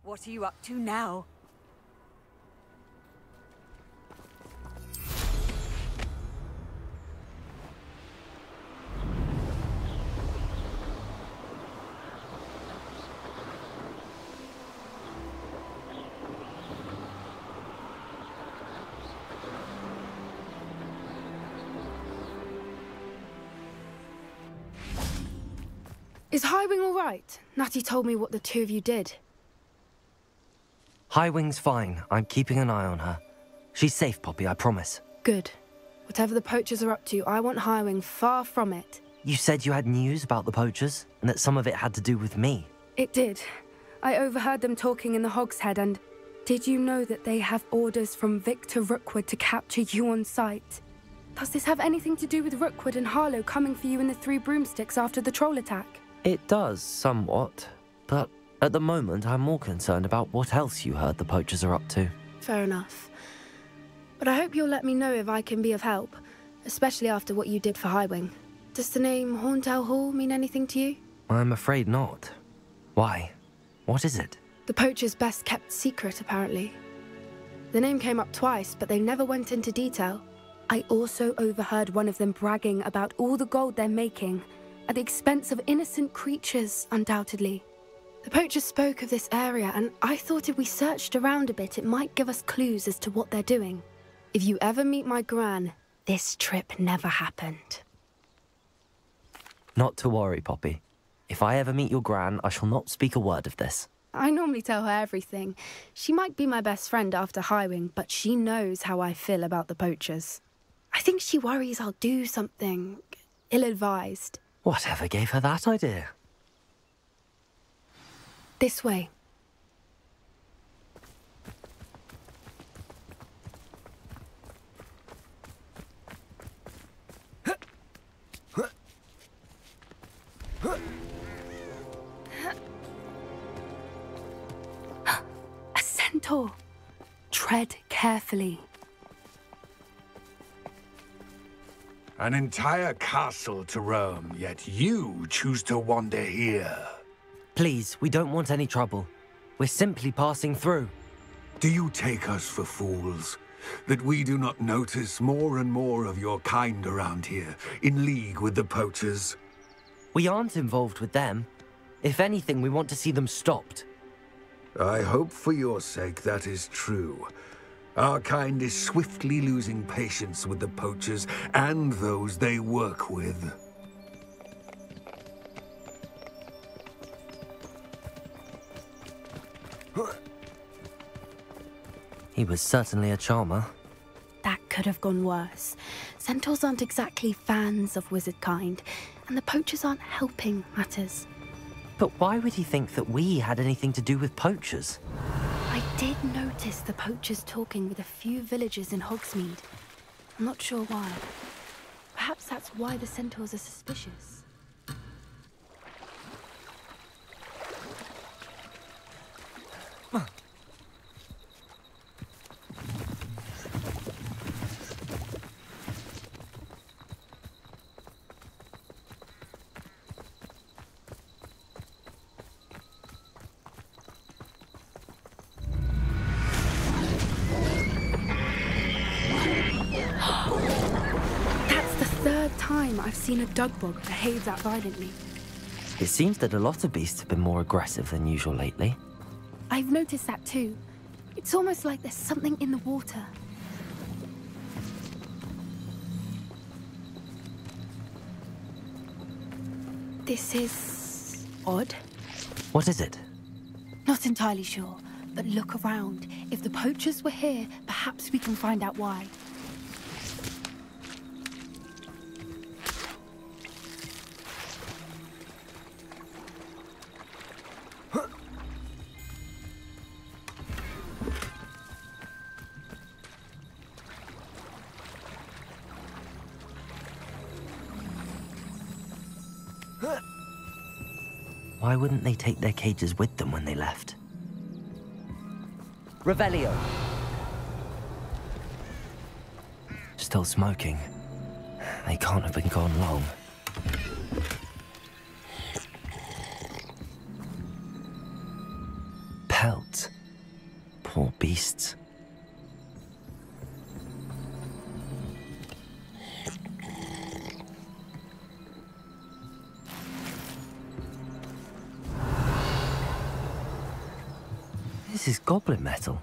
What are you up to now? Is Highwing all right? Natty told me what the two of you did. Highwing's fine. I'm keeping an eye on her. She's safe, Poppy, I promise. Good. Whatever the poachers are up to, I want Highwing far from it. You said you had news about the poachers, and that some of it had to do with me. It did. I overheard them talking in the Hogshead, and did you know that they have orders from Victor Rookwood to capture you on sight? Does this have anything to do with Rookwood and Harlow coming for you in the Three Broomsticks after the troll attack? It does, somewhat. But at the moment, I'm more concerned about what else you heard the poachers are up to. Fair enough. But I hope you'll let me know if I can be of help, especially after what you did for Highwing. Does the name Horntail Hall mean anything to you? I'm afraid not. Why? What is it? The poachers' best kept secret, apparently. The name came up twice, but they never went into detail. I also overheard one of them bragging about all the gold they're making, at the expense of innocent creatures, undoubtedly. The poachers spoke of this area, and I thought if we searched around a bit, it might give us clues as to what they're doing. If you ever meet my Gran, this trip never happened. Not to worry, Poppy. If I ever meet your Gran, I shall not speak a word of this. I normally tell her everything. She might be my best friend after Highwing, but she knows how I feel about the poachers. I think she worries I'll do something ill-advised. Whatever gave her that idea? This way. A centaur. Tread carefully. An entire castle to roam, yet you choose to wander here. Please, we don't want any trouble. We're simply passing through. Do you take us for fools? That we do not notice more and more of your kind around here, in league with the poachers? We aren't involved with them. If anything, we want to see them stopped. I hope for your sake that is true. Our kind is swiftly losing patience with the poachers and those they work with. He was certainly a charmer. That could have gone worse. Centaurs aren't exactly fans of wizard kind, and the poachers aren't helping matters. But why would he think that we had anything to do with poachers? I did notice the poachers talking with a few villagers in Hogsmeade. I'm not sure why. Perhaps that's why the centaurs are suspicious. I've seen a dugbog behave that violently. It seems that a lot of beasts have been more aggressive than usual lately. I've noticed that too. It's almost like there's something in the water. This is odd. What is it? Not entirely sure, but look around. If the poachers were here, perhaps we can find out why. Why wouldn't they take their cages with them when they left? Revelio! Still smoking. They can't have been gone long. pelts. Poor beasts. This is goblin metal.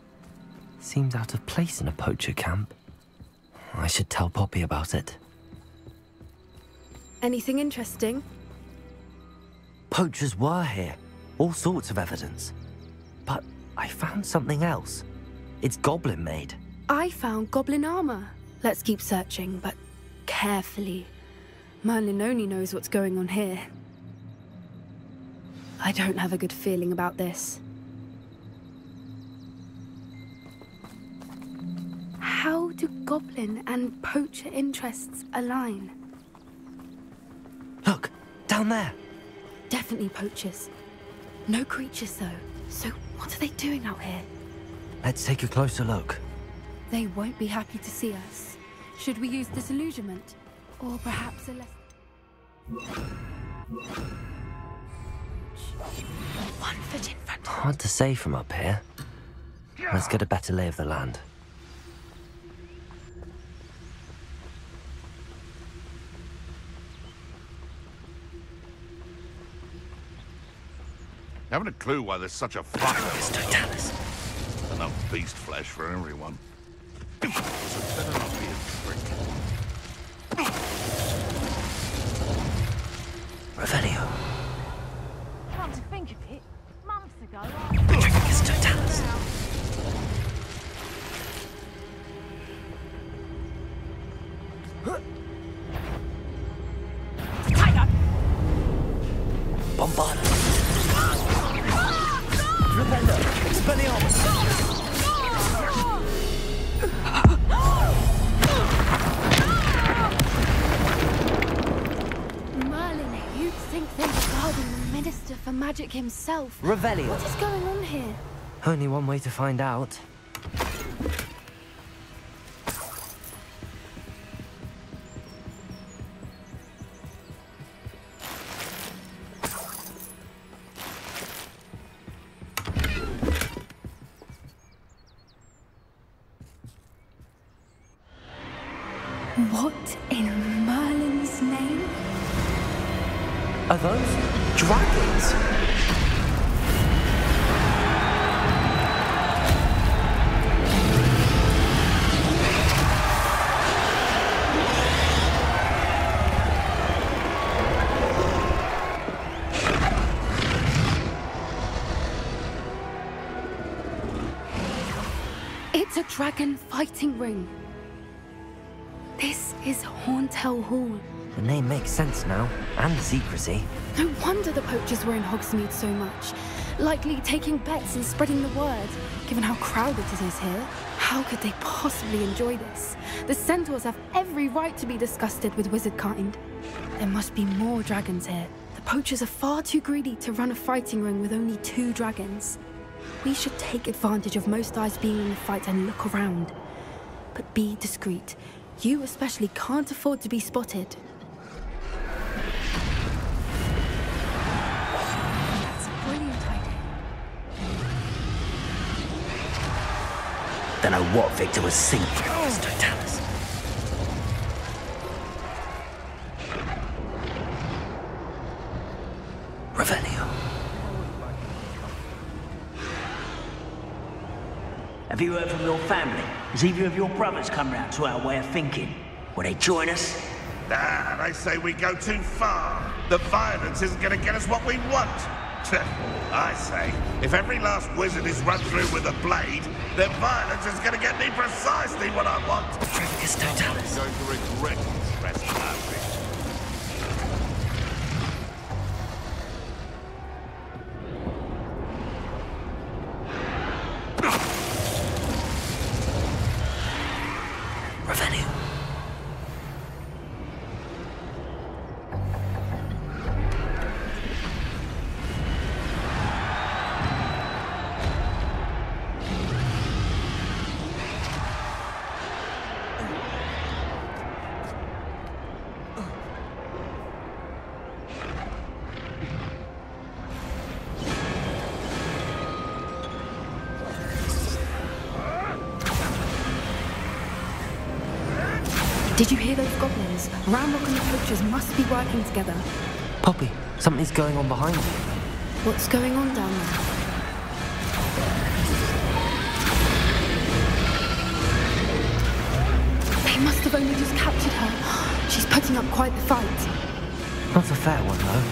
Seems out of place in a poacher camp. I should tell Poppy about it. Anything interesting? Poachers were here. All sorts of evidence. But I found something else. It's goblin made. I found goblin armor. Let's keep searching, but carefully. Merlin only knows what's going on here. I don't have a good feeling about this. How do goblin and poacher interests align? Look, down there. Definitely poachers. No creatures, though. So what are they doing out here? Let's take a closer look. They won't be happy to see us. Should we use disillusionment? Or perhaps a less... One foot in front. Hard to say from up here. Let's get a better lay of the land. Haven't a clue why there's such a fuss. Enough beast flesh for everyone. So better not be a trick. Revelio. Come to think of it, months ago, Patricus totalis. Bombardus. Repender. Expelliarmus. Merlin, you'd think they're guarding the Minister for Magic himself. Revelio. What is going on here? Only one way to find out. What in Merlin's name? Are those dragons? It's a dragon fighting ring. This is Hauntel Hall. The name makes sense now, and the secrecy. No wonder the poachers were in Hogsmeade so much. Likely taking bets and spreading the word, given how crowded it is here. How could they possibly enjoy this? The centaurs have every right to be disgusted with wizard kind. There must be more dragons here. The poachers are far too greedy to run a fighting ring with only 2 dragons. We should take advantage of most eyes being in the fight and look around. But be discreet. You especially can't afford to be spotted. That's a brilliant idea. Don't know what Victor was thinking. Totalis. Revelio. Have you heard from your family? Has either of your brothers come round to our way of thinking? Will they join us? Nah, they say we go too far. The violence isn't going to get us what we want. I say, if every last wizard is run through with a blade, then violence is going to get me precisely what I want. Patricus totalis. I'm going to regret trespassing. Revelio. Did you hear those goblins? Ramrock and the poachers must be working together. Poppy, something's going on behind you. What's going on down there? They must have only just captured her. She's putting up quite the fight. Not a fair one, though.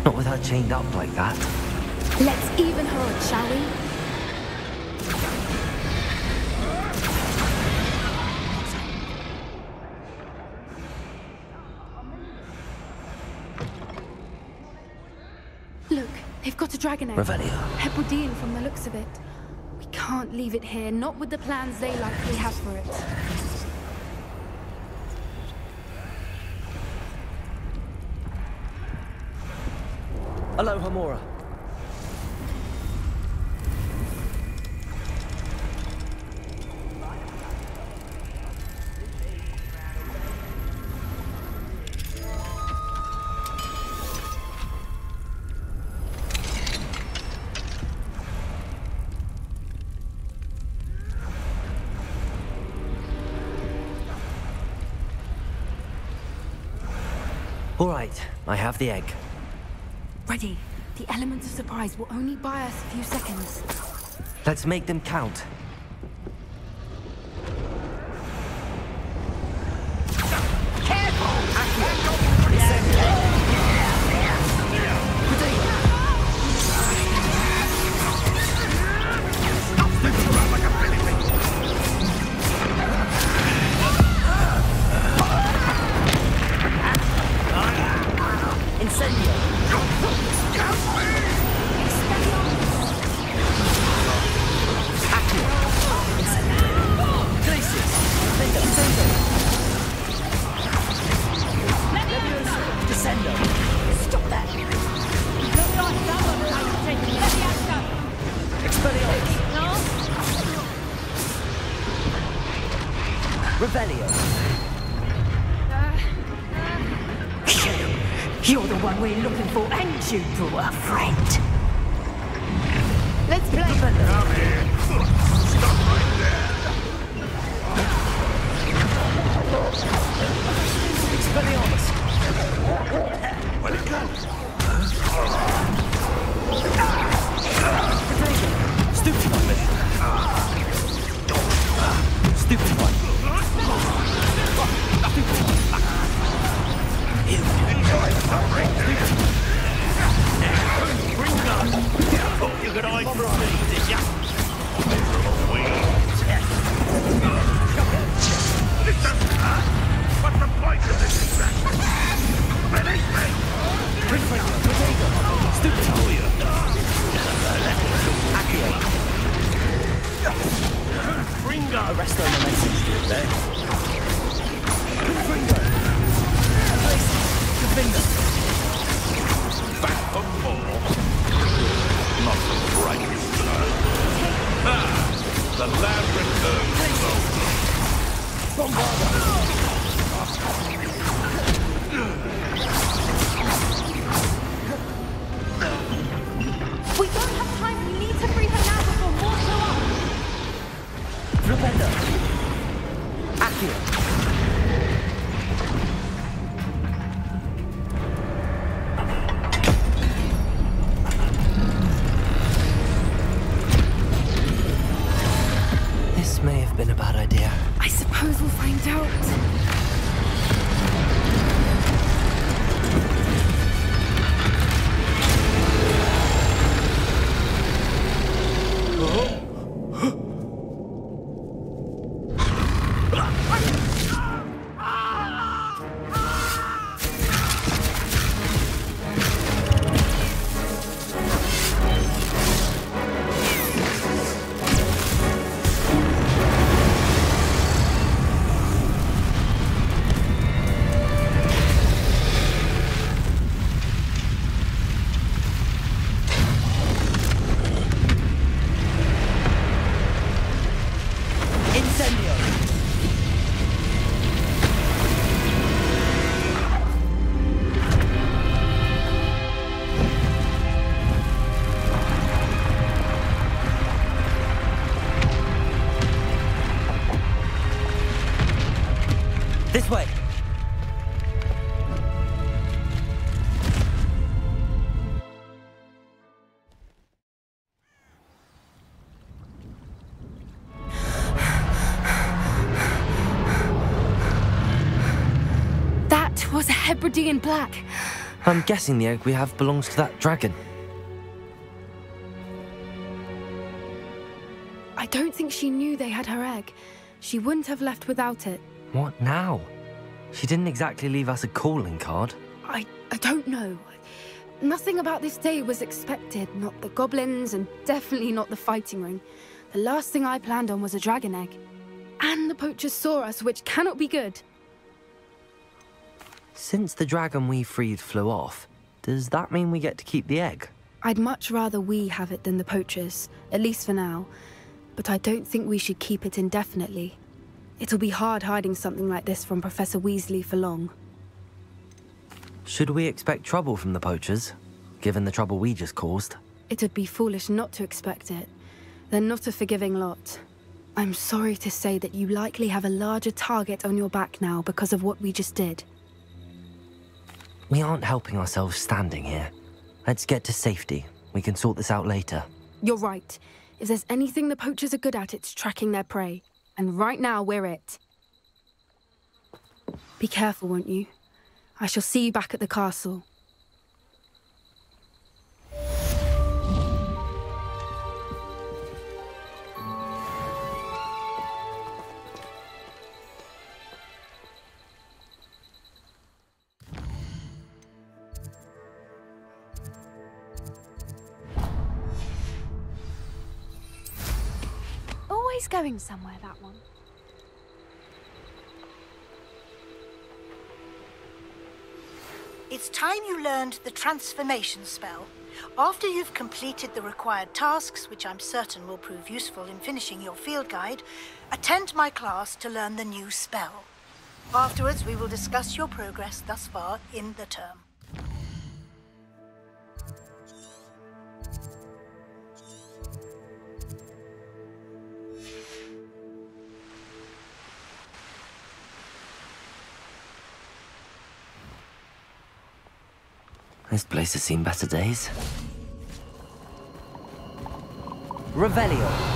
Not with her chained up like that. Let's even her odds, shall we? Look, they've got a dragon egg. Revelio. Hebridean from the looks of it. We can't leave it here, not with the plans they likely have for it. Aloha, Mora. All right, I have the egg. Ready. The element of surprise will only buy us a few seconds. Let's make them count. You're the one we're looking for, and you brought a friend. Let's play. Come here. Stop right there. Expelliarmus. Where'd it go? Stupid one, Billy. Stupid one. Enjoy the suffering. You got eye for me, did ya? This doesn't hurt. What's the point of this distraction? Release me! Stupid Ringo! Arresto momentum. Ringo! Back for more. Not the brightest turn. The lab returns. We don't have time. We need to free her now before more show up. Repender. Accio. This may have been a bad idea. I suppose we'll find out. This way! That was a Hebridean black. I'm guessing the egg we have belongs to that dragon. I don't think she knew they had her egg. She wouldn't have left without it. What now? She didn't exactly leave us a calling card. I don't know. Nothing about this day was expected. Not the goblins, and definitely not the fighting ring. The last thing I planned on was a dragon egg. And the poachers saw us, which cannot be good. Since the dragon we freed flew off, does that mean we get to keep the egg? I'd much rather we have it than the poachers, at least for now. But I don't think we should keep it indefinitely. It'll be hard hiding something like this from Professor Weasley for long. Should we expect trouble from the poachers, given the trouble we just caused? It would be foolish not to expect it. They're not a forgiving lot. I'm sorry to say that you likely have a larger target on your back now because of what we just did. We aren't helping ourselves standing here. Let's get to safety. We can sort this out later. You're right. If there's anything the poachers are good at, it's tracking their prey. And right now, we're it. Be careful, won't you? I shall see you back at the castle. Always going somewhere, that one. It's time you learned the transformation spell. After you've completed the required tasks, which I'm certain will prove useful in finishing your field guide, attend my class to learn the new spell. Afterwards, we will discuss your progress thus far in the term. This place has seen better days. Revelio.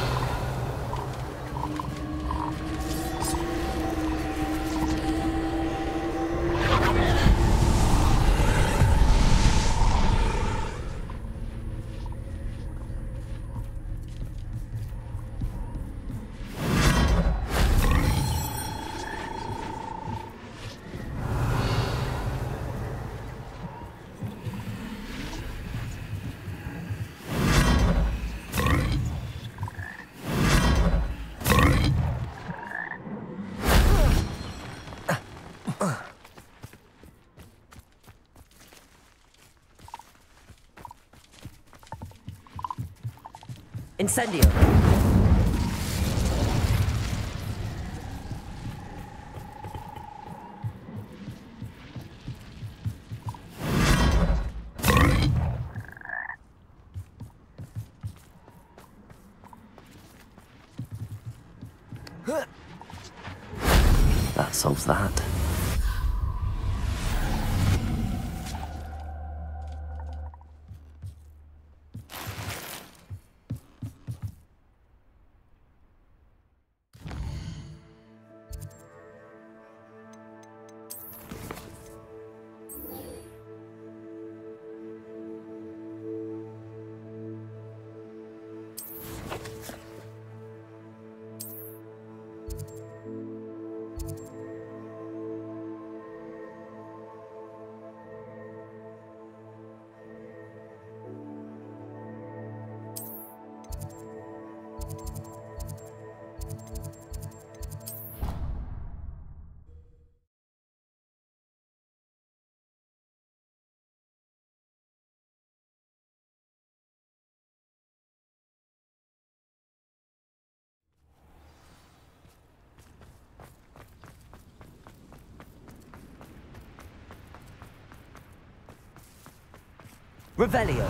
Incendio. That solves that. Revelio.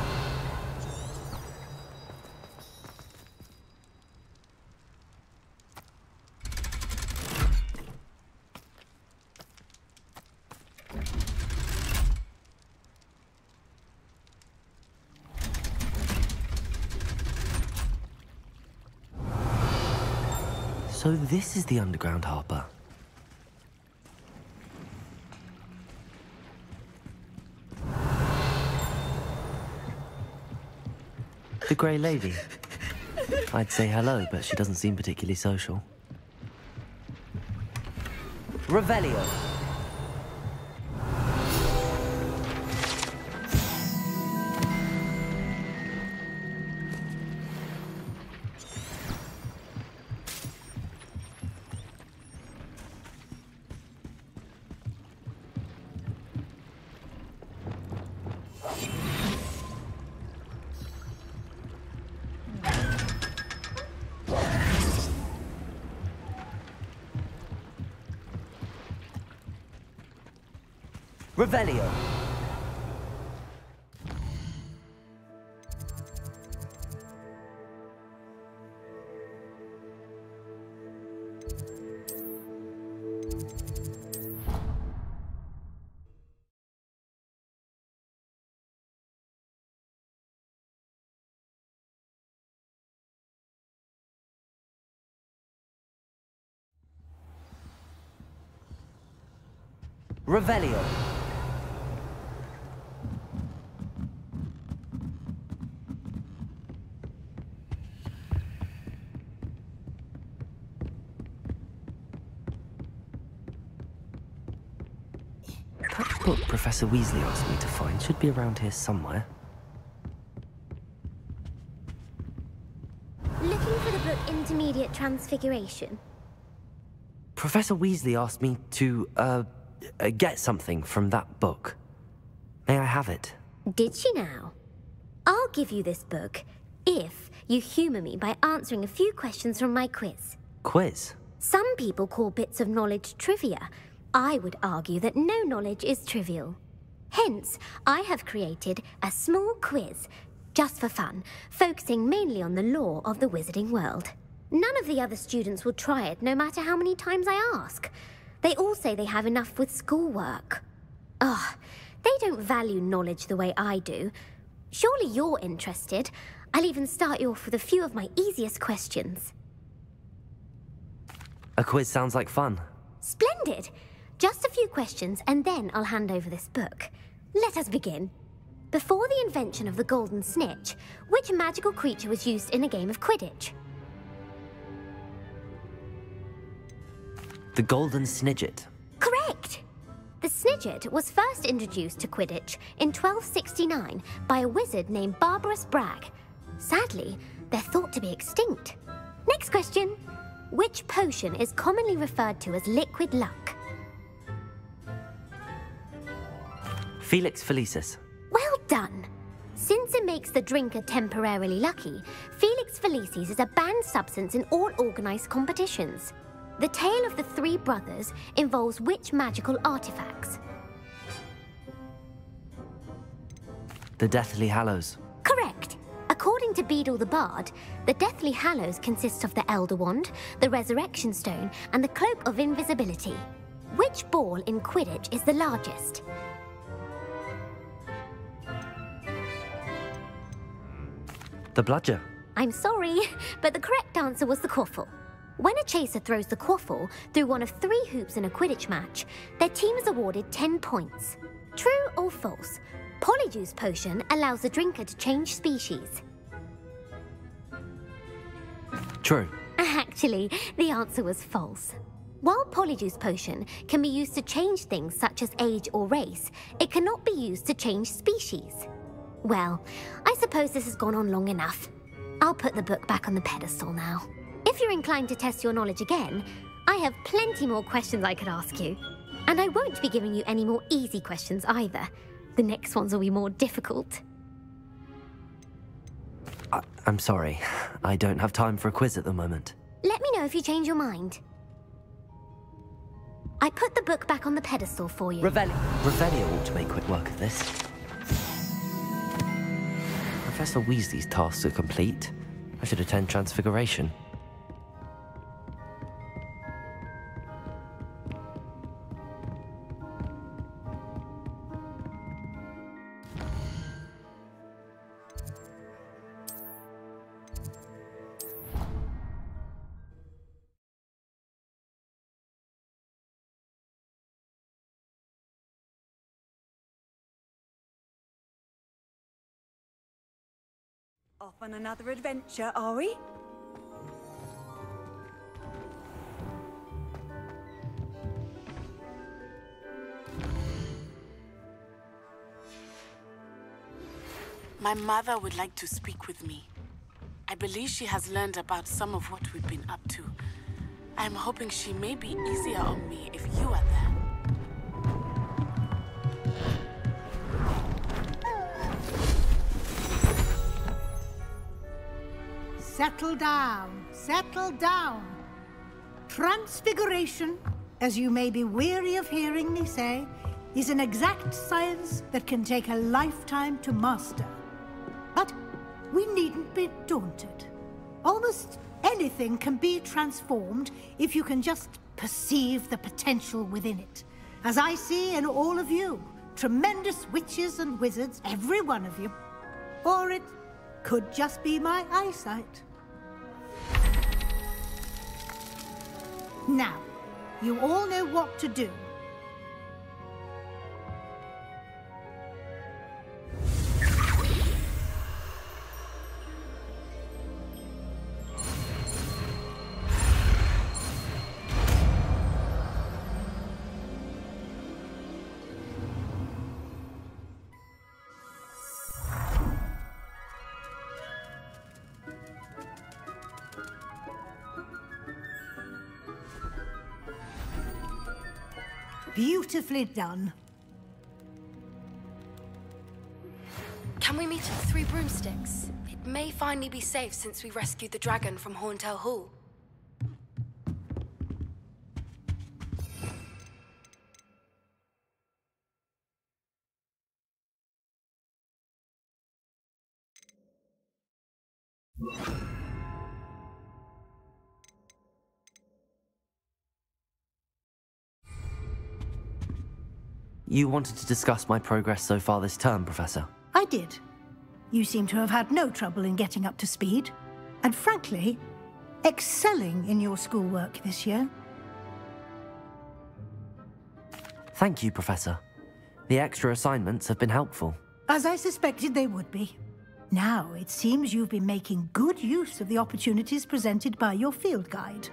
So this is the underground harbour. The Grey Lady. I'd say hello, but she doesn't seem particularly social. Revelio. Revelio. Revelio. That book Professor Weasley asked me to find should be around here somewhere. Looking for the book Intermediate Transfiguration? Professor Weasley asked me to, get something from that book. May I have it? Did she now? I'll give you this book if you humour me by answering a few questions from my quiz. Quiz? Some people call bits of knowledge trivia. I would argue that no knowledge is trivial. Hence, I have created a small quiz, just for fun, focusing mainly on the lore of the wizarding world. None of the other students will try it, no matter how many times I ask. They all say they have enough with schoolwork. Ugh, they don't value knowledge the way I do. Surely you're interested. I'll even start you off with a few of my easiest questions. A quiz sounds like fun. Splendid! Just a few questions, and then I'll hand over this book. Let us begin. Before the invention of the golden snitch, which magical creature was used in a game of Quidditch? The Golden Snidget. Correct! The Snidget was first introduced to Quidditch in 1269 by a wizard named Barbarous Bragg. Sadly, they're thought to be extinct. Next question. Which potion is commonly referred to as liquid luck? Felix Felicis. Well done! Since it makes the drinker temporarily lucky, Felix Felicis is a banned substance in all organised competitions. The tale of the three brothers involves which magical artifacts? The Deathly Hallows. Correct! According to Beedle the Bard, the Deathly Hallows consists of the Elder Wand, the Resurrection Stone, and the Cloak of Invisibility. Which ball in Quidditch is the largest? The Bludger. I'm sorry, but the correct answer was the Quaffle. When a chaser throws the Quaffle through one of 3 hoops in a Quidditch match, their team is awarded 10 points. True or false? Polyjuice Potion allows the drinker to change species. True. Actually, the answer was false. While Polyjuice Potion can be used to change things such as age or race, it cannot be used to change species. Well, I suppose this has gone on long enough. I'll put the book back on the pedestal now. If you're inclined to test your knowledge again, I have plenty more questions I could ask you. And I won't be giving you any more easy questions either. The next ones will be more difficult. I'm sorry. I don't have time for a quiz at the moment. Let me know if you change your mind. I put the book back on the pedestal for you. Revelio ought to make quick work of this. Professor Weasley's tasks are complete. I should attend Transfiguration. Off on another adventure, are we? My mother would like to speak with me. I believe she has learned about some of what we've been up to. I'm hoping she may be easier on me if you are there. Settle down, settle down. Transfiguration, as you may be weary of hearing me say, is an exact science that can take a lifetime to master. But we needn't be daunted. Almost anything can be transformed if you can just perceive the potential within it. As I see in all of you, tremendous witches and wizards, every one of you. Or it could just be my eyesight. Now, you all know what to do. Beautifully done. Can we meet at the Three Broomsticks? It may finally be safe since we rescued the dragon from Horntail Hall. You wanted to discuss my progress so far this term, Professor? I did. You seem to have had no trouble in getting up to speed. And frankly, excelling in your schoolwork this year. Thank you, Professor. The extra assignments have been helpful. As I suspected they would be. Now, it seems you've been making good use of the opportunities presented by your field guide.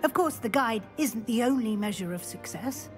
Of course, the guide isn't the only measure of success.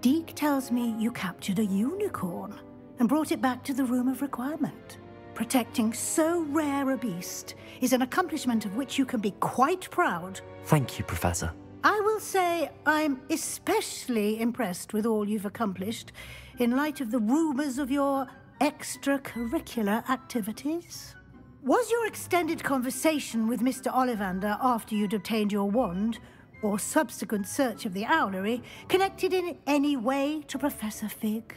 Deke tells me you captured a unicorn and brought it back to the Room of Requirement. Protecting so rare a beast is an accomplishment of which you can be quite proud. Thank you, Professor. I will say I'm especially impressed with all you've accomplished in light of the rumors of your extracurricular activities. Was your extended conversation with Mr. Ollivander after you'd obtained your wand, or subsequent search of the owlery, connected in any way to Professor Fig?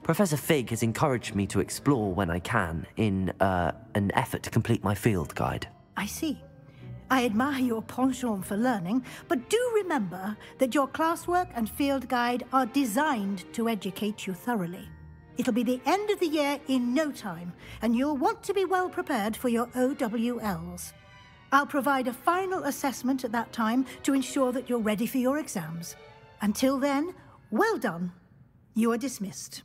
Professor Fig has encouraged me to explore when I can in an effort to complete my field guide. I see. I admire your penchant for learning, but do remember that your classwork and field guide are designed to educate you thoroughly. It'll be the end of the year in no time, and you'll want to be well prepared for your OWLs. I'll provide a final assessment at that time to ensure that you're ready for your exams. Until then, well done. You are dismissed.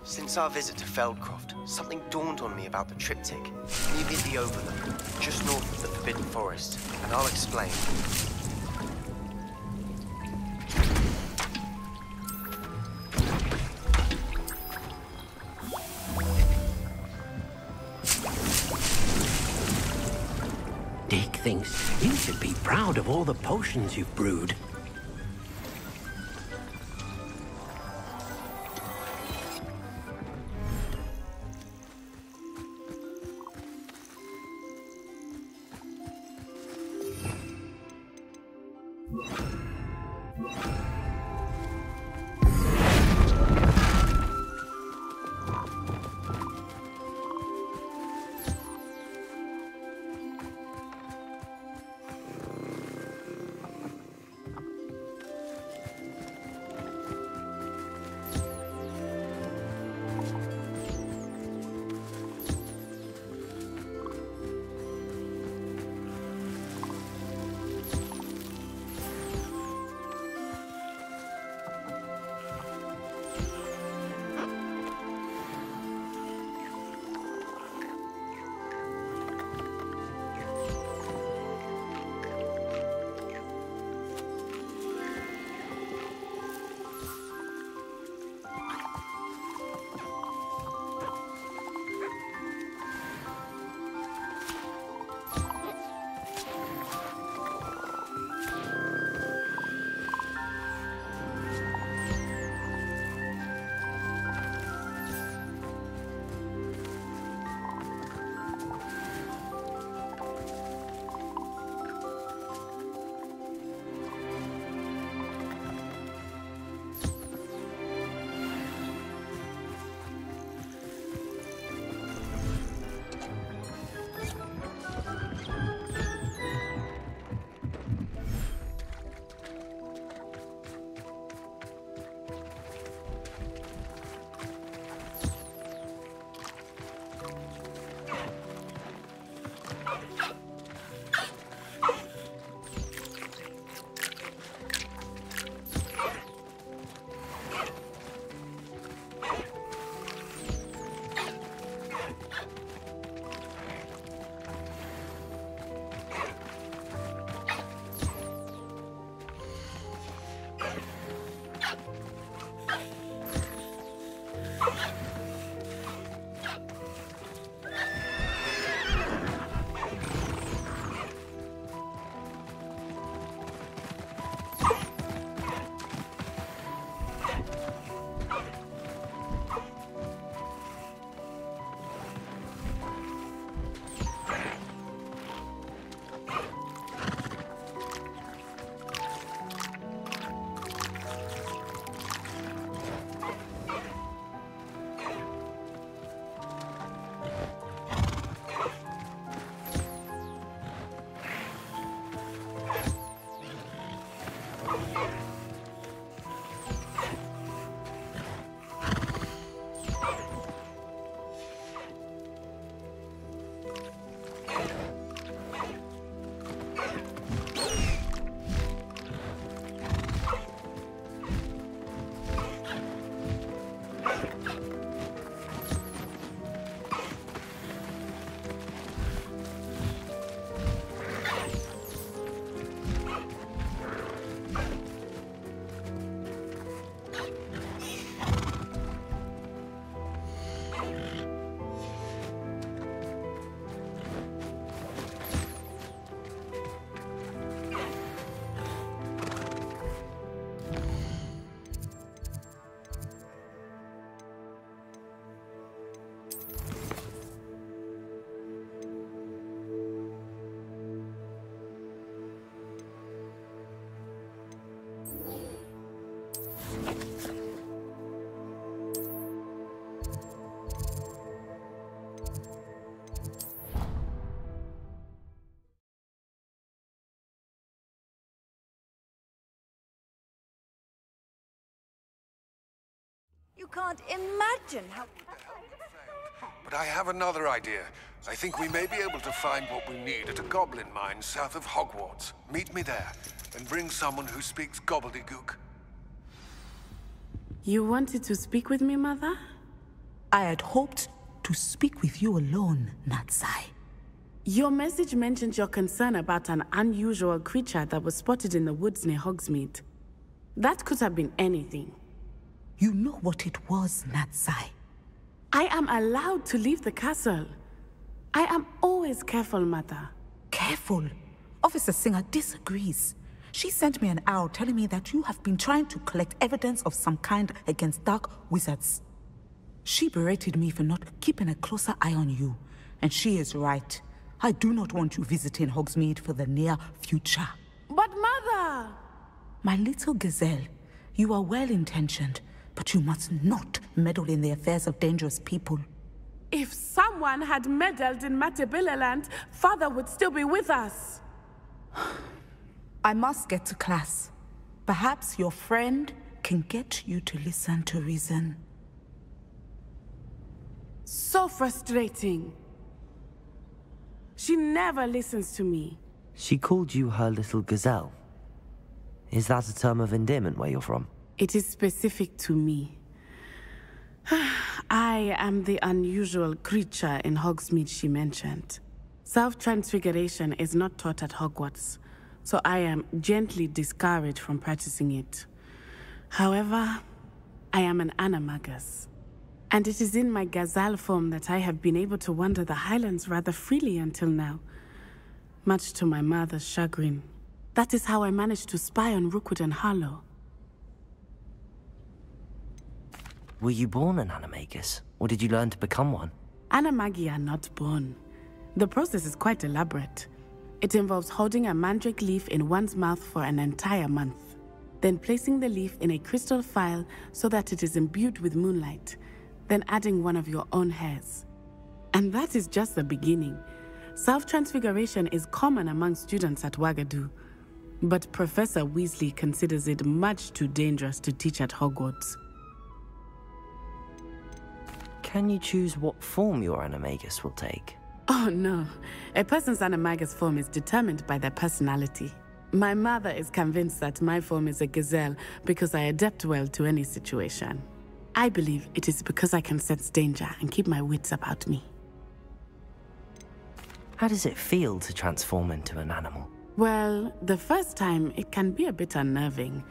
Since our visit to Feldcroft, something dawned on me about the triptych near the Overlook, just north of the Forbidden Forest, and I'll explain. Deke thinks you should be proud of all the potions you've brewed. You can't imagine how... But I have another idea. I think we may be able to find what we need at a goblin mine south of Hogwarts. Meet me there, and bring someone who speaks gobbledygook. You wanted to speak with me, Mother? I had hoped to speak with you alone, Natsai. Your message mentioned your concern about an unusual creature that was spotted in the woods near Hogsmeade. That could have been anything. You know what it was, Natsai. I am allowed to leave the castle. I am always careful, Mother. Careful? Officer Singer disagrees. She sent me an owl telling me that you have been trying to collect evidence of some kind against dark wizards. She berated me for not keeping a closer eye on you. And she is right. I do not want you visiting Hogsmeade for the near future. But Mother! My little gazelle, you are well-intentioned, but you must not meddle in the affairs of dangerous people. If someone had meddled in Matabeleland, Father would still be with us. I must get to class. Perhaps your friend can get you to listen to reason. So frustrating. She never listens to me. She called you her little gazelle. Is that a term of endearment where you're from? It is specific to me. I am the unusual creature in Hogsmeade she mentioned. Self-transfiguration is not taught at Hogwarts, so I am gently discouraged from practicing it. However, I am an animagus, and it is in my gazelle form that I have been able to wander the Highlands rather freely until now, much to my mother's chagrin. That is how I managed to spy on Rookwood and Harlow. Were you born an animagus, or did you learn to become one? Animagi are not born. The process is quite elaborate. It involves holding a mandrake leaf in one's mouth for an entire month, then placing the leaf in a crystal phial so that it is imbued with moonlight, then adding one of your own hairs. And that is just the beginning. Self-transfiguration is common among students at Wagadu, but Professor Weasley considers it much too dangerous to teach at Hogwarts. Can you choose what form your animagus will take? Oh no, a person's animagus form is determined by their personality. My mother is convinced that my form is a gazelle because I adapt well to any situation. I believe it is because I can sense danger and keep my wits about me. How does it feel to transform into an animal? Well, the first time it can be a bit unnerving.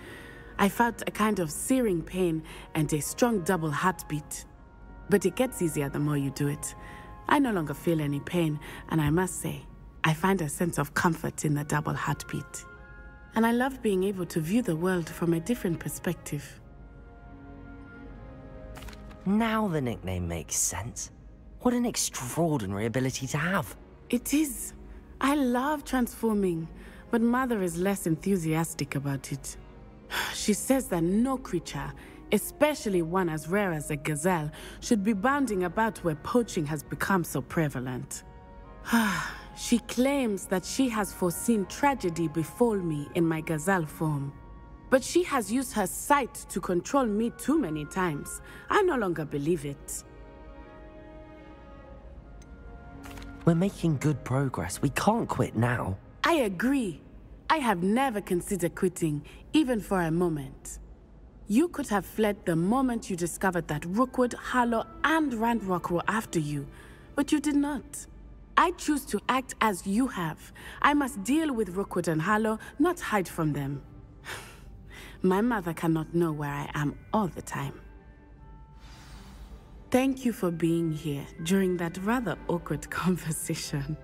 I felt a kind of searing pain and a strong double heartbeat. But it gets easier the more you do it. I no longer feel any pain, and I must say, I find a sense of comfort in the double heartbeat. And I love being able to view the world from a different perspective. Now the nickname makes sense. What an extraordinary ability to have. It is. I love transforming, but Mother is less enthusiastic about it. She says that no creature, especially one as rare as a gazelle, should be bounding about where poaching has become so prevalent. She claims that she has foreseen tragedy befall me in my gazelle form. But she has used her sight to control me too many times. I no longer believe it. We're making good progress. We can't quit now. I agree. I have never considered quitting, even for a moment. You could have fled the moment you discovered that Rookwood, Harlow, and Randrock were after you, but you did not. I choose to act as you have. I must deal with Rookwood and Harlow, not hide from them. My mother cannot know where I am all the time. Thank you for being here during that rather awkward conversation.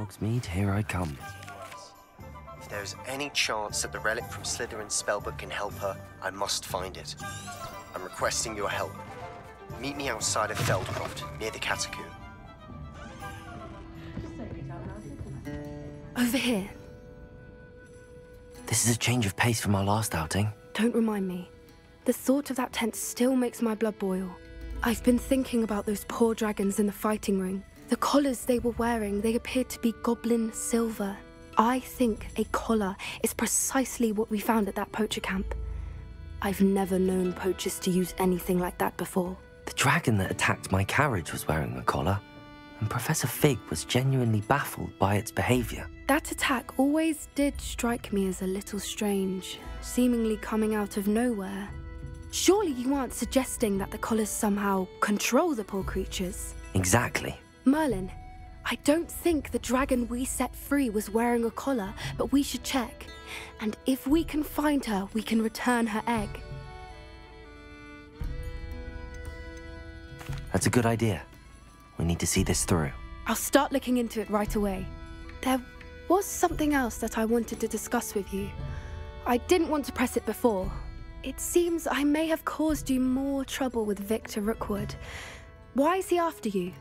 Hogsmeade, here I come. If there's any chance that the relic from Slytherin's spellbook can help her, I must find it. I'm requesting your help. Meet me outside of Feldcroft, near the catacomb. Over here. This is a change of pace from our last outing. Don't remind me. The thought of that tent still makes my blood boil. I've been thinking about those poor dragons in the fighting ring. The collars they were wearing, they appeared to be goblin silver. I think a collar is precisely what we found at that poacher camp. I've never known poachers to use anything like that before. The dragon that attacked my carriage was wearing a collar, and Professor Fig was genuinely baffled by its behavior. That attack always did strike me as a little strange, seemingly coming out of nowhere. Surely you aren't suggesting that the collars somehow control the poor creatures? Exactly. Merlin, I don't think the dragon we set free was wearing a collar, but we should check. And if we can find her, we can return her egg. That's a good idea. We need to see this through. I'll start looking into it right away. There was something else that I wanted to discuss with you. I didn't want to press it before. It seems I may have caused you more trouble with Victor Rookwood. Why is he after you?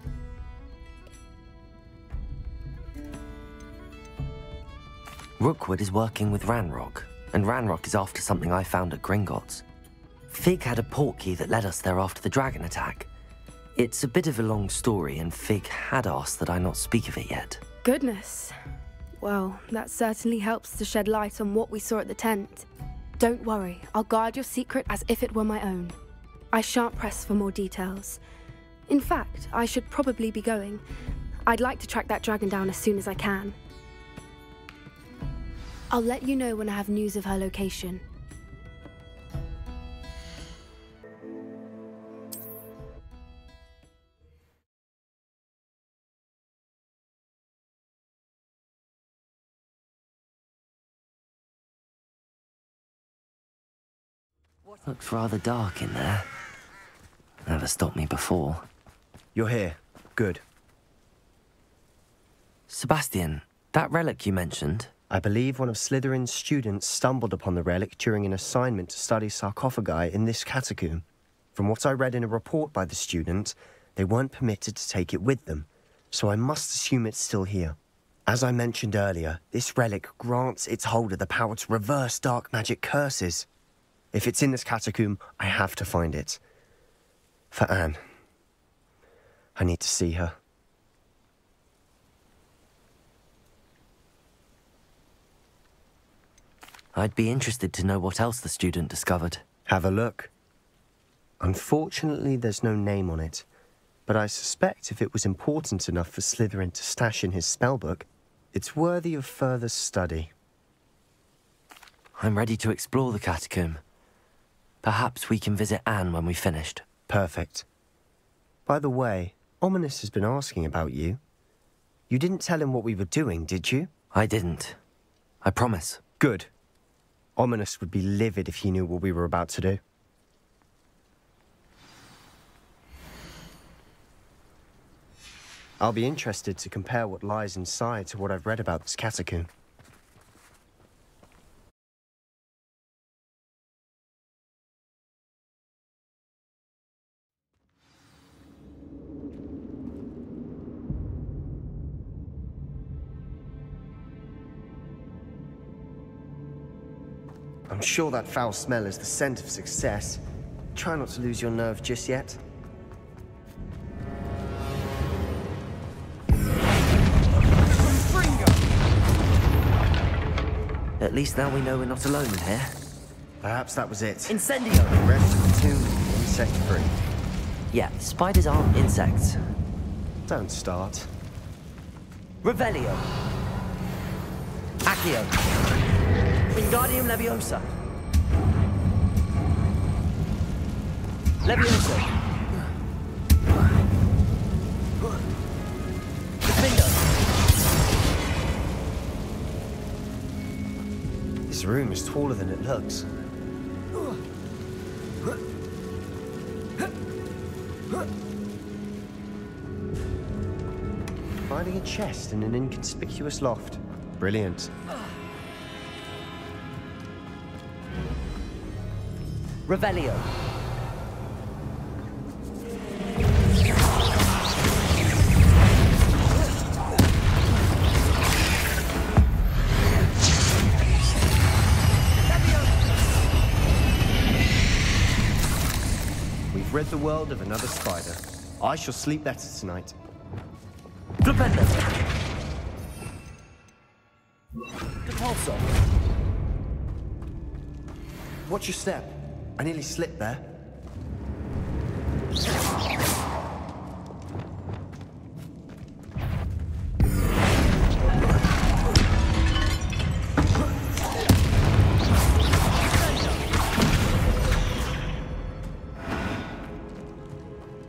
Rookwood is working with Ranrock, and Ranrock is after something I found at Gringotts. Fig had a portkey that led us there after the dragon attack. It's a bit of a long story, and Fig had asked that I not speak of it yet. Goodness. Well, that certainly helps to shed light on what we saw at the tent. Don't worry, I'll guard your secret as if it were my own. I shan't press for more details. In fact, I should probably be going. I'd like to track that dragon down as soon as I can. I'll let you know when I have news of her location. Looks rather dark in there. Never stopped me before. You're here. Good. Sebastian, that relic you mentioned... I believe one of Slytherin's students stumbled upon the relic during an assignment to study sarcophagi in this catacomb. From what I read in a report by the student, they weren't permitted to take it with them, so I must assume it's still here. As I mentioned earlier, this relic grants its holder the power to reverse dark magic curses. If it's in this catacomb, I have to find it. For Anne. I need to see her. I'd be interested to know what else the student discovered. Have a look. Unfortunately, there's no name on it, but I suspect if it was important enough for Slytherin to stash in his spellbook, it's worthy of further study. I'm ready to explore the catacomb. Perhaps we can visit Anne when we've finished. Perfect. By the way, Ominous has been asking about you. You didn't tell him what we were doing, did you? I didn't. I promise. Good. Ominous would be livid if he knew what we were about to do. I'll be interested to compare what lies inside to what I've read about this catacomb. I'm sure that foul smell is the scent of success. Try not to lose your nerve just yet. At least now we know we're not alone in here. Perhaps that was it. Incendio! The rest of the tomb, insect-free. Yeah, spiders aren't insects. Don't start. Revelio. Accio. Wingardium Leviosa. Leviosa. Defendo. This room is taller than it looks. Finding a chest in an inconspicuous loft. Brilliant. Revelio. We've rid the world of another spider. I shall sleep better tonight. Flipendo. Depulso. Watch your step. I nearly slipped there.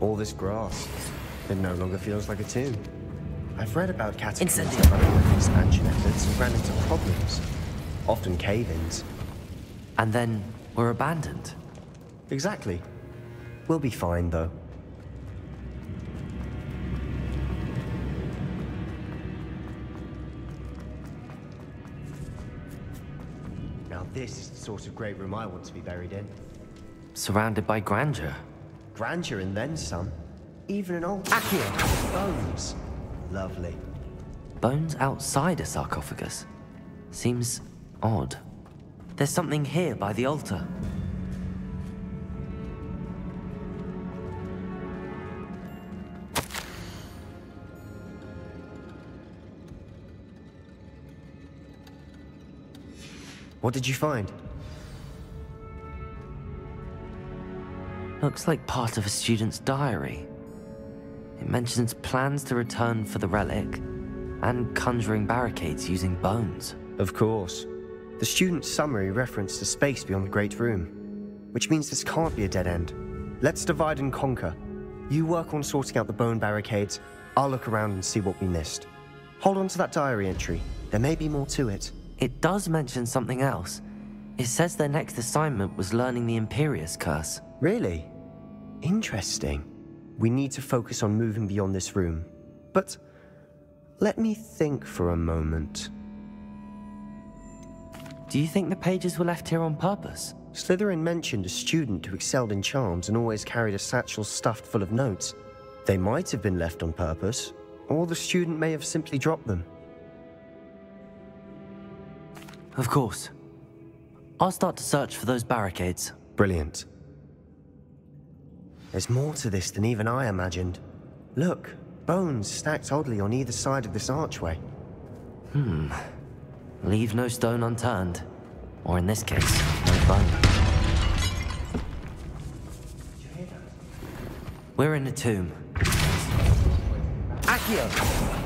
All this grass, it no longer feels like a tomb. I've read about catacombs that run with expansion efforts and ran into problems. Often cave-ins. And then we're abandoned. Exactly. We'll be fine, though. Now this is the sort of great room I want to be buried in. Surrounded by grandeur. Grandeur and then some. Even an old Accio. Bones. Lovely. Bones outside a sarcophagus? Seems odd. There's something here by the altar. What did you find? Looks like part of a student's diary. It mentions plans to return for the relic and conjuring barricades using bones. Of course. The student's summary referenced a space beyond the Great Room, which means this can't be a dead end. Let's divide and conquer. You work on sorting out the bone barricades, I'll look around and see what we missed. Hold on to that diary entry. There may be more to it. It does mention something else. It says their next assignment was learning the Imperius Curse. Really? Interesting. We need to focus on moving beyond this room. But let me think for a moment. Do you think the pages were left here on purpose? Slytherin mentioned a student who excelled in charms and always carried a satchel stuffed full of notes. They might have been left on purpose, or the student may have simply dropped them. Of course. I'll start to search for those barricades. Brilliant. There's more to this than even I imagined. Look, bones stacked oddly on either side of this archway. Leave no stone unturned. Or in this case, no bone. We're in a tomb. Accio!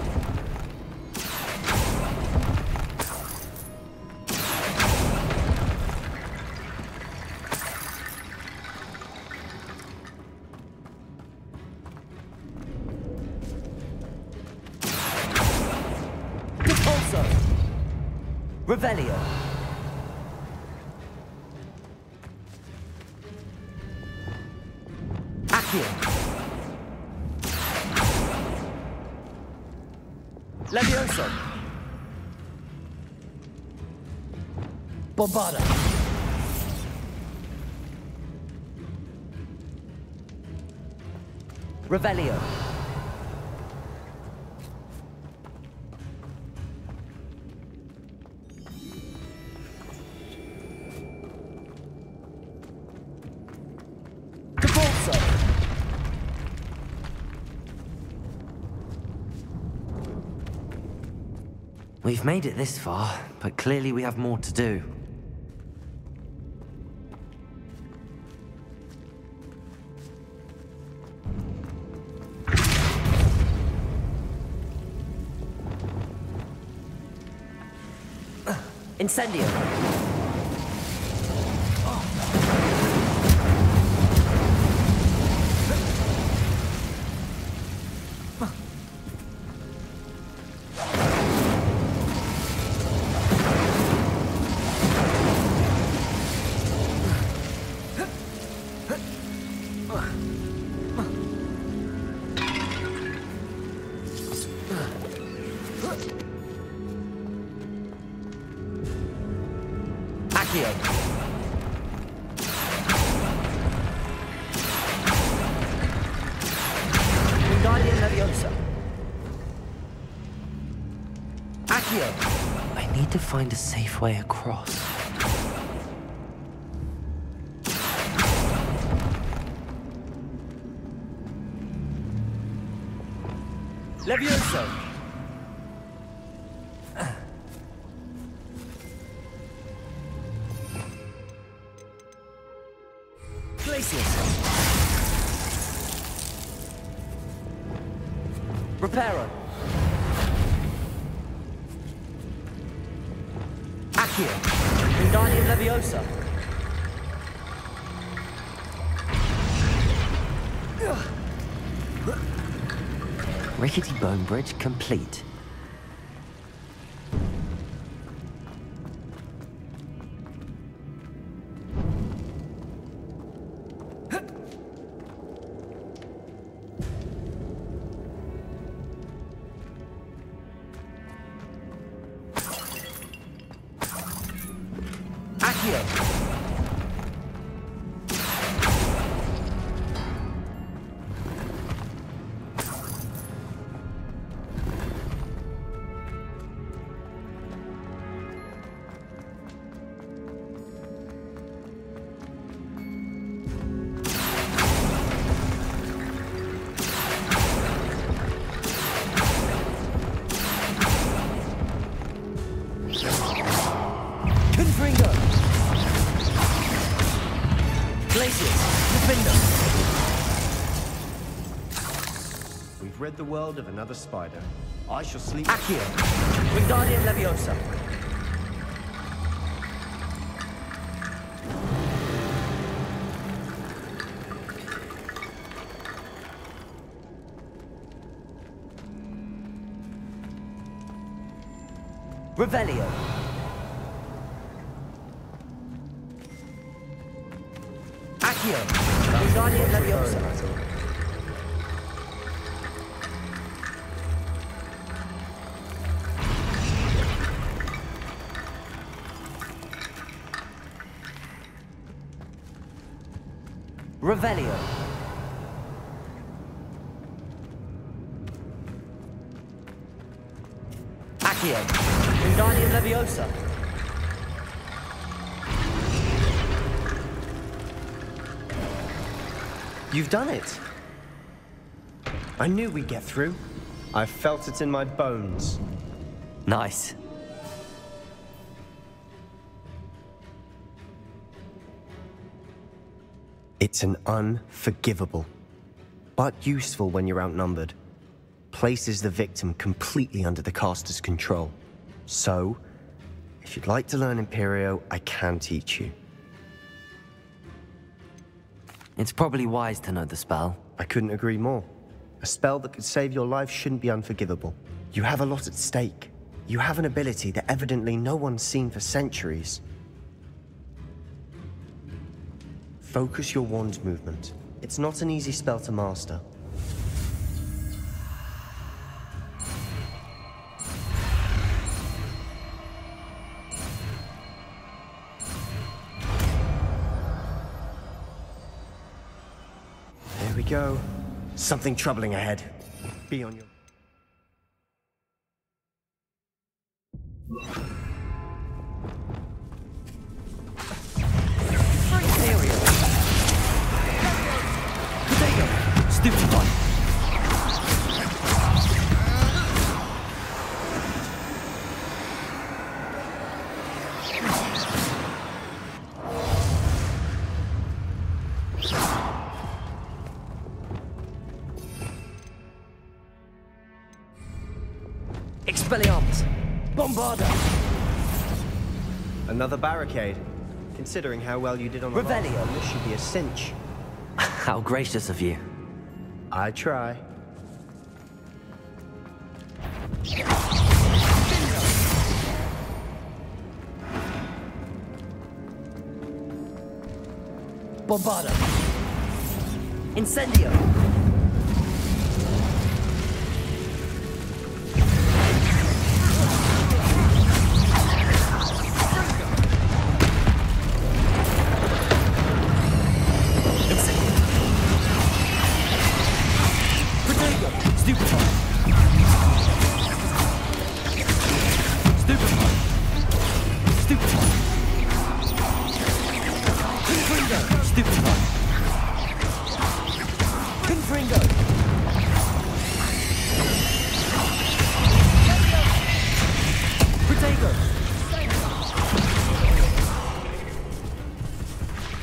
Revelio. Accio. Levioso. Bombarda. Revelio. We've made it this far, but clearly we have more to do. Incendio! I need to find a safe way across. Levioso! Glacius! Reparo! Accio! Wingardium Leviosa! Rickety Bone Bridge complete. We've rid the world of another spider. I shall sleep. Accio! Wingardium Leviosa! Revelio! Accio! Wingardium Leviosa! Revelio. Accio. Wingardium Leviosa. You've done it. I knew we'd get through. I felt it in my bones. Nice. It's an unforgivable, but useful when you're outnumbered. Places the victim completely under the caster's control. So, if you'd like to learn Imperio, I can teach you. It's probably wise to know the spell. I couldn't agree more. A spell that could save your life shouldn't be unforgivable. You have a lot at stake. You have an ability that evidently no one's seen for centuries. Focus your wand's movement. It's not an easy spell to master. Here we go. Something troubling ahead. Be on your... Stupid one! Expelliarmus! Bombarda! Another barricade. Considering how well you did on the last one, this should be a cinch. How gracious of you. I try. Bombarda! Incendio!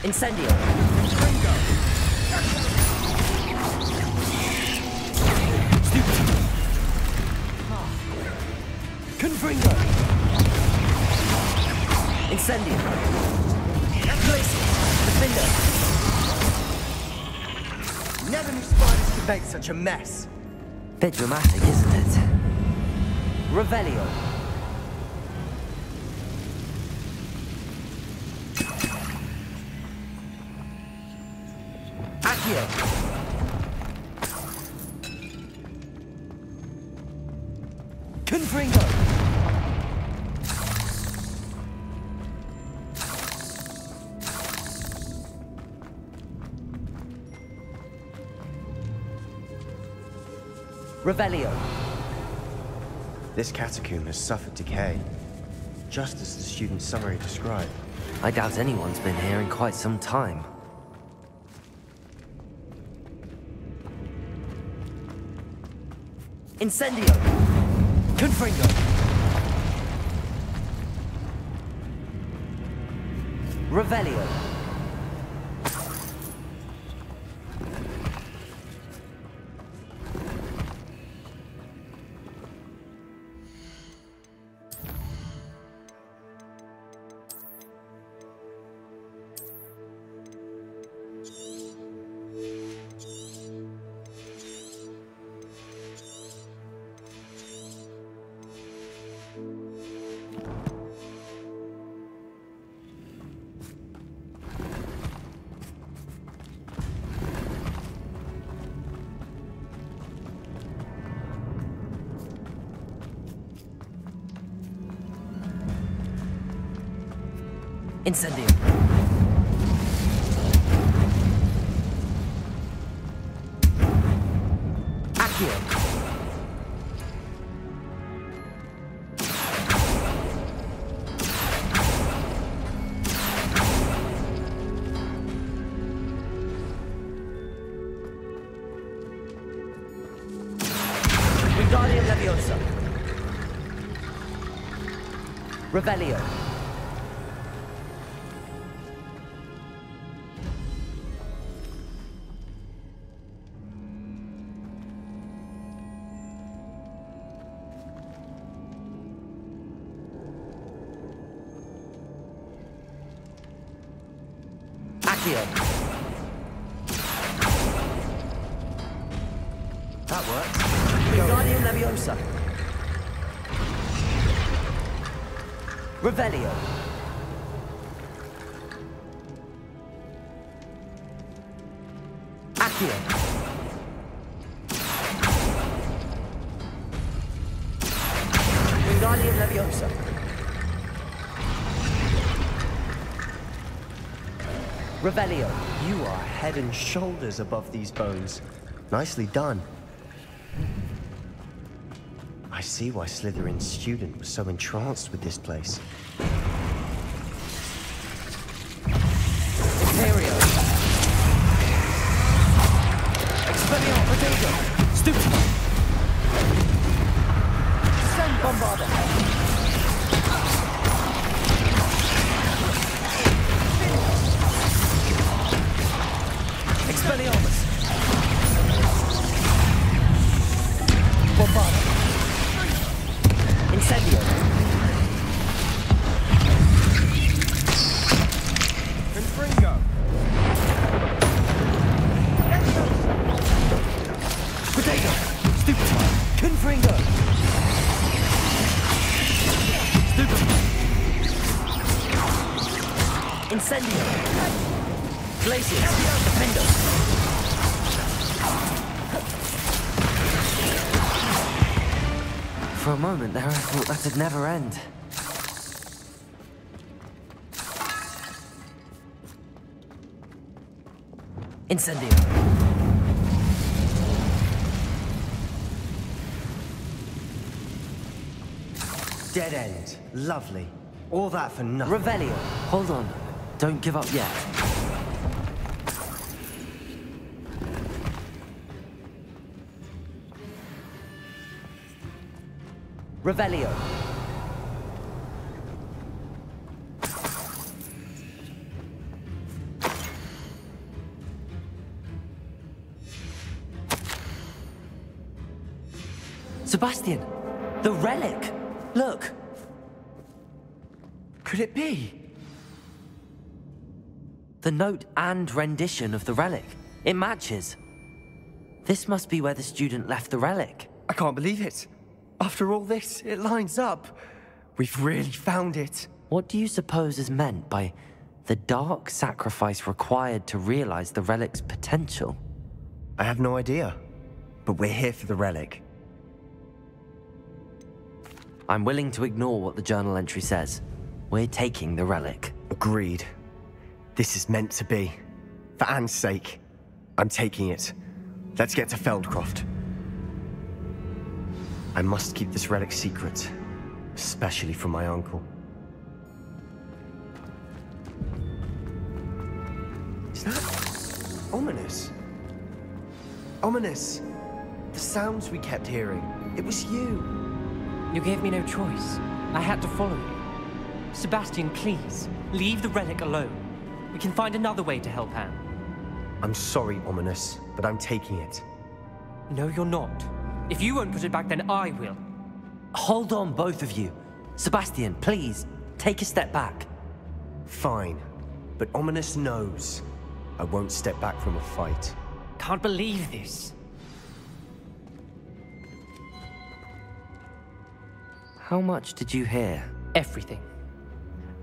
Incendio! Confringo! Incendio! Defender! Never knew spiders could make such a mess. Bit dramatic, isn't it? Revelio! Accio! Confringo! Revelio! This catacomb has suffered decay, just as the student's summary described. I doubt anyone's been here in quite some time. Incendio! Confringo! Revelio! Incendio! Accio! Wingardium Leviosa! Revelio! That works. Wingardium Leviosa. Revelio. Accio. Wingardium Leviosa. Revelio. You are head and shoulders above these bones. Nicely done. I see why Slytherin's student was so entranced with this place. Imperio. Expelliarmus Potato. Stupid. Send Bombarda. Expelliarmus. Bombarda. Fringo! Stupid! Incendio! Glacius! Defendo! For a moment there, I thought that'd never end. Incendio! Dead end. Lovely. All that for nothing. Revelio! Hold on. Don't give up yet. Revelio! Sebastian! The relic! Look! Could it be? The note and rendition of the relic. It matches. This must be where the student left the relic. I can't believe it. After all this, it lines up. We've really found it. What do you suppose is meant by the dark sacrifice required to realize the relic's potential? I have no idea. But we're here for the relic. I'm willing to ignore what the journal entry says. We're taking the relic. Agreed. This is meant to be. For Anne's sake, I'm taking it. Let's get to Feldcroft. I must keep this relic secret, especially from my uncle. Is that ominous? Ominous! The sounds we kept hearing. It was you. You gave me no choice. I had to follow you. Sebastian, please, leave the relic alone. We can find another way to help Anne. I'm sorry, Ominous, but I'm taking it. No, you're not. If you won't put it back, then I will. Hold on, both of you. Sebastian, please, take a step back. Fine, but Ominous knows I won't step back from a fight. Can't believe this. How much did you hear? Everything.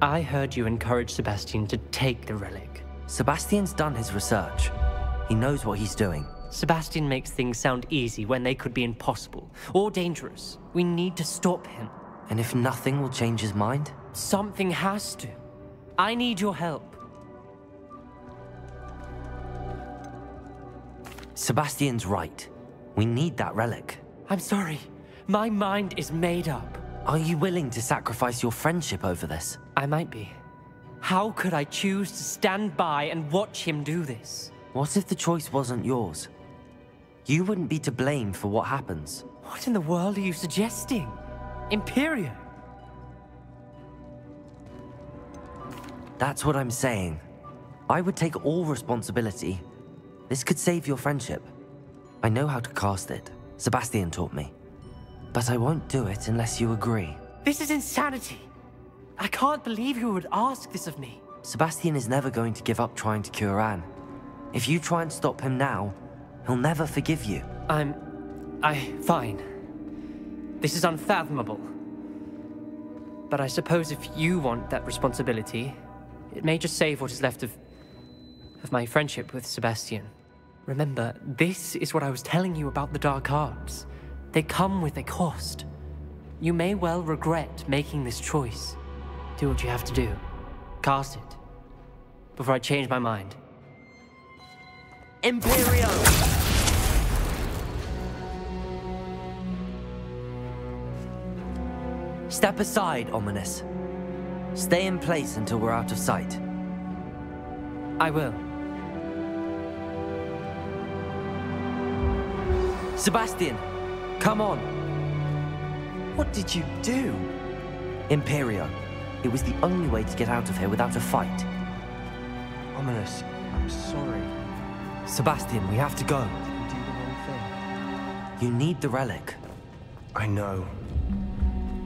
I heard you encourage Sebastian to take the relic. Sebastian's done his research. He knows what he's doing. Sebastian makes things sound easy when they could be impossible or dangerous. We need to stop him. And if nothing will change his mind? Something has to. I need your help. Sebastian's right. We need that relic. I'm sorry. My mind is made up. Are you willing to sacrifice your friendship over this? I might be. How could I choose to stand by and watch him do this? What if the choice wasn't yours? You wouldn't be to blame for what happens. What in the world are you suggesting? Imperio? That's what I'm saying. I would take all responsibility. This could save your friendship. I know how to cast it. Sebastian taught me. But I won't do it unless you agree. This is insanity. I can't believe you would ask this of me. Sebastian is never going to give up trying to cure Anne. If you try and stop him now, he'll never forgive you. Fine. This is unfathomable. But I suppose if you want that responsibility, it may just save what is left of my friendship with Sebastian. Remember, this is what I was telling you about the dark arts. They come with a cost. You may well regret making this choice. Do what you have to do. Cast it. Before I change my mind. Imperio! Step aside, Ominous. Stay in place until we're out of sight. I will. Sebastian, come on. What did you do? Imperio. It was the only way to get out of here without a fight. Ominous, I'm sorry. Sebastian, we have to go. Did we do the wrong thing? You need the relic. I know.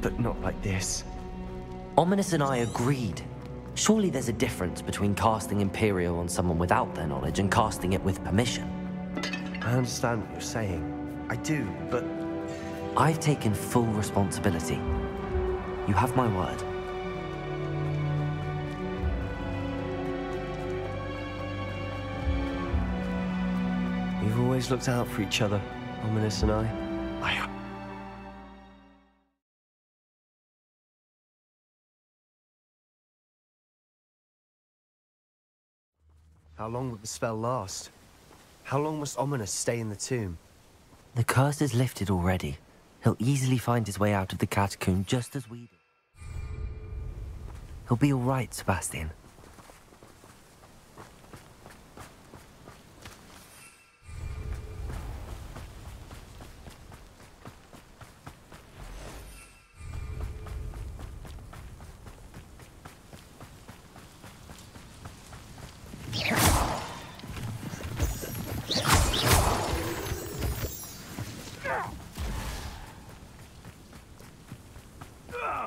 But not like this. Ominous and I agreed. Surely there's a difference between casting Imperio on someone without their knowledge and casting it with permission. I understand what you're saying. I do, but I've taken full responsibility. You have my word. We've always looked out for each other, Ominous and I. How long will the spell last? How long must Ominous stay in the tomb? The curse is lifted already. He'll easily find his way out of the catacomb just as we did. He'll be all right, Sebastian.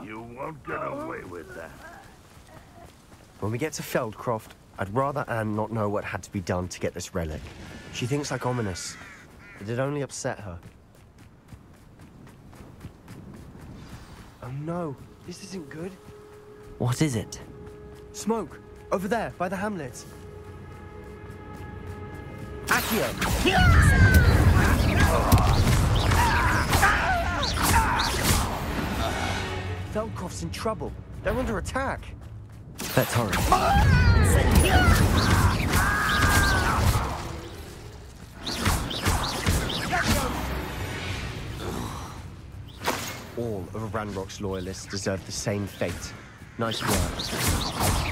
You won't get away with that. When we get to Feldcroft, I'd rather Anne not know what had to be done to get this relic. She thinks like Ominous, but it only upset her. Oh no, this isn't good. What is it? Smoke! Over there, by the hamlet. Accio! Feldcroft's in trouble. They're under attack. Let's hurry. All of Ranrock's loyalists deserve the same fate. Nice work.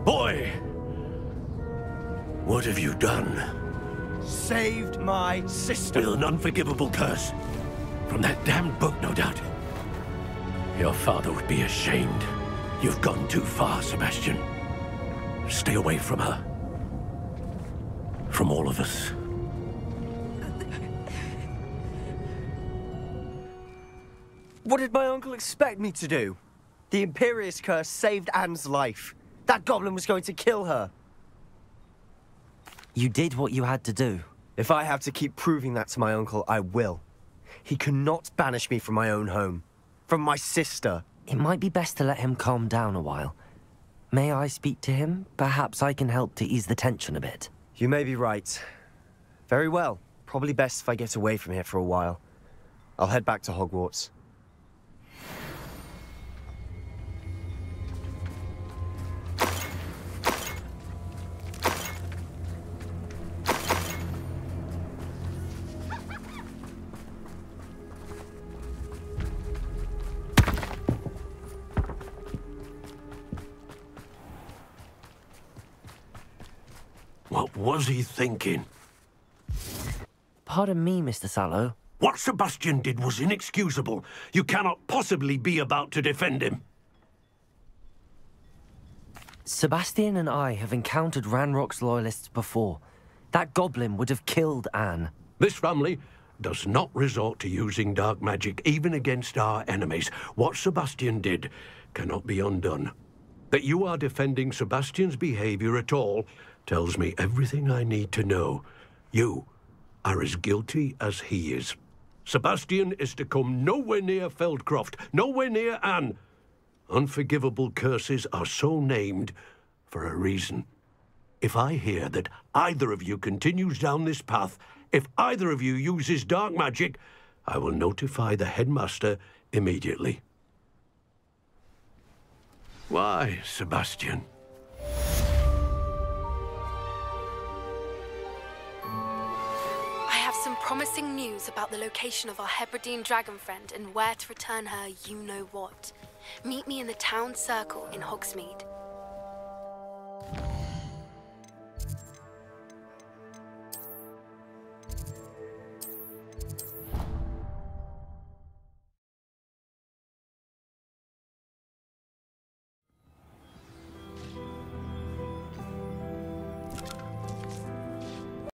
Boy! What have you done? Saved my sister. With an unforgivable curse. From that damned book, no doubt. Your father would be ashamed. You've gone too far, Sebastian. Stay away from her. From all of us. What did my uncle expect me to do? The Imperious curse saved Anne's life. That goblin was going to kill her. You did what you had to do. If I have to keep proving that to my uncle, I will. He cannot banish me from my own home. From my sister. It might be best to let him calm down a while. May I speak to him? Perhaps I can help to ease the tension a bit. You may be right. Very well. Probably best if I get away from here for a while. I'll head back to Hogwarts. What was he thinking? Pardon me, Mr. Sallow. What Sebastian did was inexcusable. You cannot possibly be about to defend him. Sebastian and I have encountered Ranrock's loyalists before. That goblin would have killed Anne. This family does not resort to using dark magic even against our enemies. What Sebastian did cannot be undone. That you are defending Sebastian's behavior at all tells me everything I need to know. You are as guilty as he is. Sebastian is to come nowhere near Feldcroft, nowhere near Anne. Unforgivable curses are so named for a reason. If I hear that either of you continues down this path, if either of you uses dark magic, I will notify the headmaster immediately. Why, Sebastian? I have some promising news about the location of our Hebridean dragon friend and where to return her you-know-what. Meet me in the town circle in Hogsmeade.